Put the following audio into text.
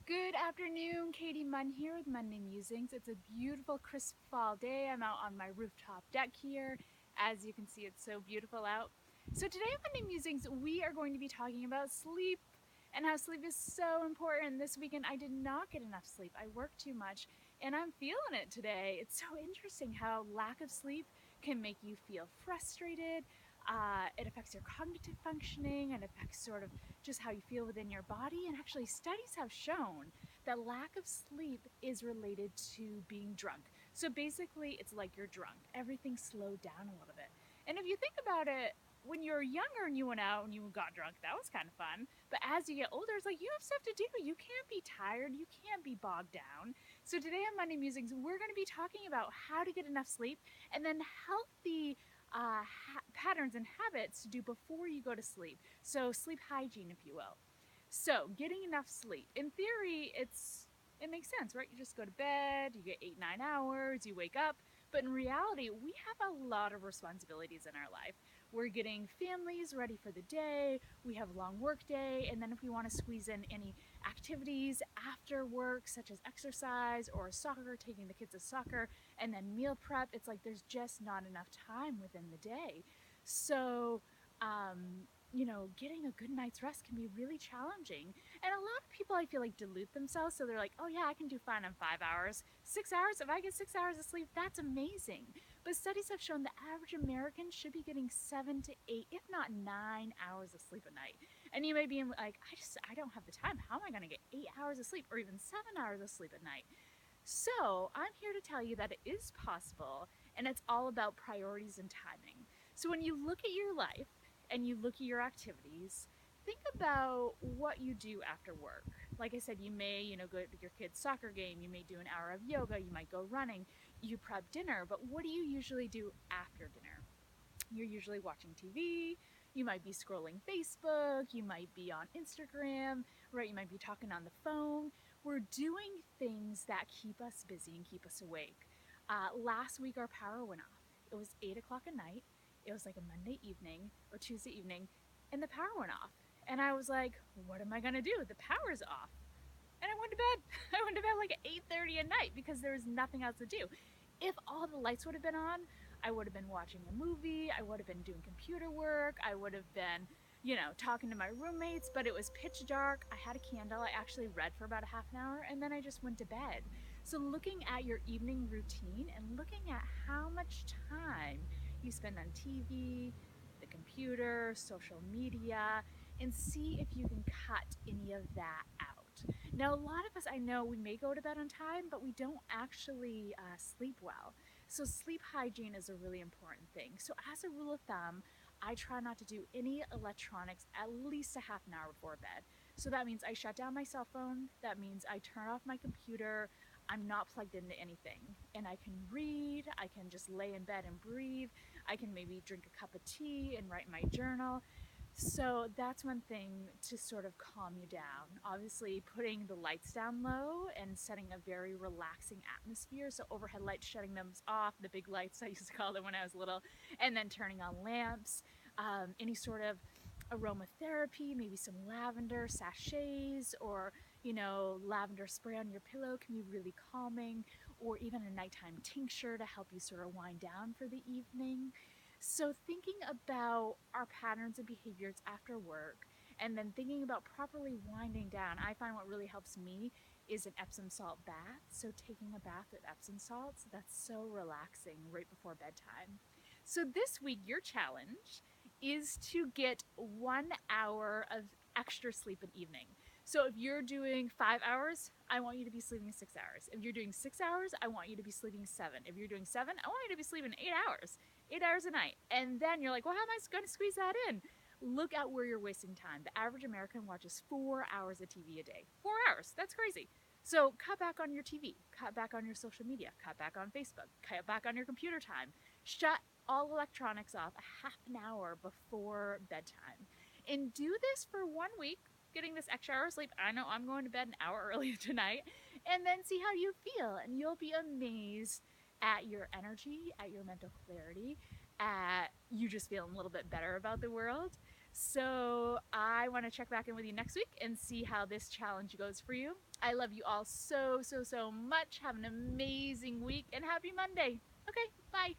Good afternoon, Katie Munn here with Munnday Musings. It's a beautiful, crisp fall day. I'm out on my rooftop deck here. As you can see, it's so beautiful out. So today on Munnday Musings, we are going to be talking about sleep and how sleep is so important. This weekend, I did not get enough sleep. I worked too much, and I'm feeling it today. It's so interesting how lack of sleep can make you feel frustrated. It affects your cognitive functioning and affects sort of just how you feel within your body. And actually, studies have shown that lack of sleep is related to being drunk. So basically, it's like you're drunk. Everything slowed down a little bit. And if you think about it, when you were younger and you went out and you got drunk, that was kind of fun. But as you get older, it's like you have stuff to do. You can't be tired. You can't be bogged down. So today on Munnday Musings, we're going to be talking about how to get enough sleep and then healthy patterns and habits to do before you go to sleep. So sleep hygiene, if you will. So getting enough sleep. In theory, it makes sense, right? You just go to bed, you get 8, 9 hours, you wake up. But in reality, we have a lot of responsibilities in our life. We're getting families ready for the day, we have a long work day, and then if we want to squeeze in any activities after work, such as exercise or soccer, taking the kids to soccer, and then meal prep, it's like there's just not enough time within the day. So, getting a good night's rest can be really challenging. And a lot of people, I feel like, dilute themselves. So they're like, oh, yeah, I can do fine in 5 hours. 6 hours, if I get 6 hours of sleep, that's amazing. But studies have shown the average American should be getting 7 to 8, if not 9 hours of sleep a night. And you may be like, I don't have the time. How am I going to get 8 hours of sleep or even 7 hours of sleep at night? So, I'm here to tell you that it is possible, and it's all about priorities and timing. So, when you look at your life and you look at your activities, think about what you do after work. Like I said, you may, go to your kid's soccer game, you may do an hour of yoga, you might go running, you prep dinner, but what do you usually do after dinner? You're usually watching TV, you might be scrolling Facebook, you might be on Instagram, right? You might be talking on the phone. We're doing things that keep us busy and keep us awake. Last week, our power went off. It was 8 o'clock at night. It was like a Monday evening or Tuesday evening, and the power went off. And I was like, what am I going to do? The power's off. And I went to bed. I went to bed like at 8:30 at night because there was nothing else to do. If all the lights would have been on, I would have been watching a movie, I would have been doing computer work, I would have been, talking to my roommates, but it was pitch dark. I had a candle. I actually read for about a half an hour and then I just went to bed. So, looking at your evening routine and looking at how much time you spend on TV, the computer, social media, and see if you can cut any of that out. Now, a lot of us, I know, we may go to bed on time, but we don't actually sleep well. So, sleep hygiene is a really important thing. So, as a rule of thumb, I try not to do any electronics at least a half an hour before bed. So, that means I shut down my cell phone, that means I turn off my computer. I'm not plugged into anything. And I can read, I can just lay in bed and breathe, I can maybe drink a cup of tea and write my journal. So that's one thing to sort of calm you down. Obviously, putting the lights down low and setting a very relaxing atmosphere. So, overhead lights, shutting them off, the big lights I used to call them when I was little, and then turning on lamps. Any sort of aromatherapy, maybe some lavender sachets or, lavender spray on your pillow can be really calming, or even a nighttime tincture to help you sort of wind down for the evening. So, thinking about our patterns and behaviors after work and then thinking about properly winding down, I find what really helps me is an Epsom salt bath. So, taking a bath with Epsom salts, that's so relaxing right before bedtime. So, this week, your challenge is to get 1 hour of extra sleep an evening. So, if you're doing 5 hours, I want you to be sleeping 6 hours. If you're doing 6 hours, I want you to be sleeping 7. If you're doing 7, I want you to be sleeping 8 hours. 8 hours a night. And then you're like, well, how am I going to squeeze that in? Look at where you're wasting time. The average American watches 4 hours of TV a day. 4 hours. That's crazy. So cut back on your TV, cut back on your social media, cut back on Facebook, cut back on your computer time. Shut all electronics off a half an hour before bedtime. And do this for 1 week, getting this extra hour of sleep. I know I'm going to bed an hour earlier tonight. And then see how you feel. And you'll be amazed at your energy, at your mental clarity, at you just feeling a little bit better about the world. So I want to check back in with you next week and see how this challenge goes for you. I love you all so, so, so much. Have an amazing week and happy Monday. Okay, bye.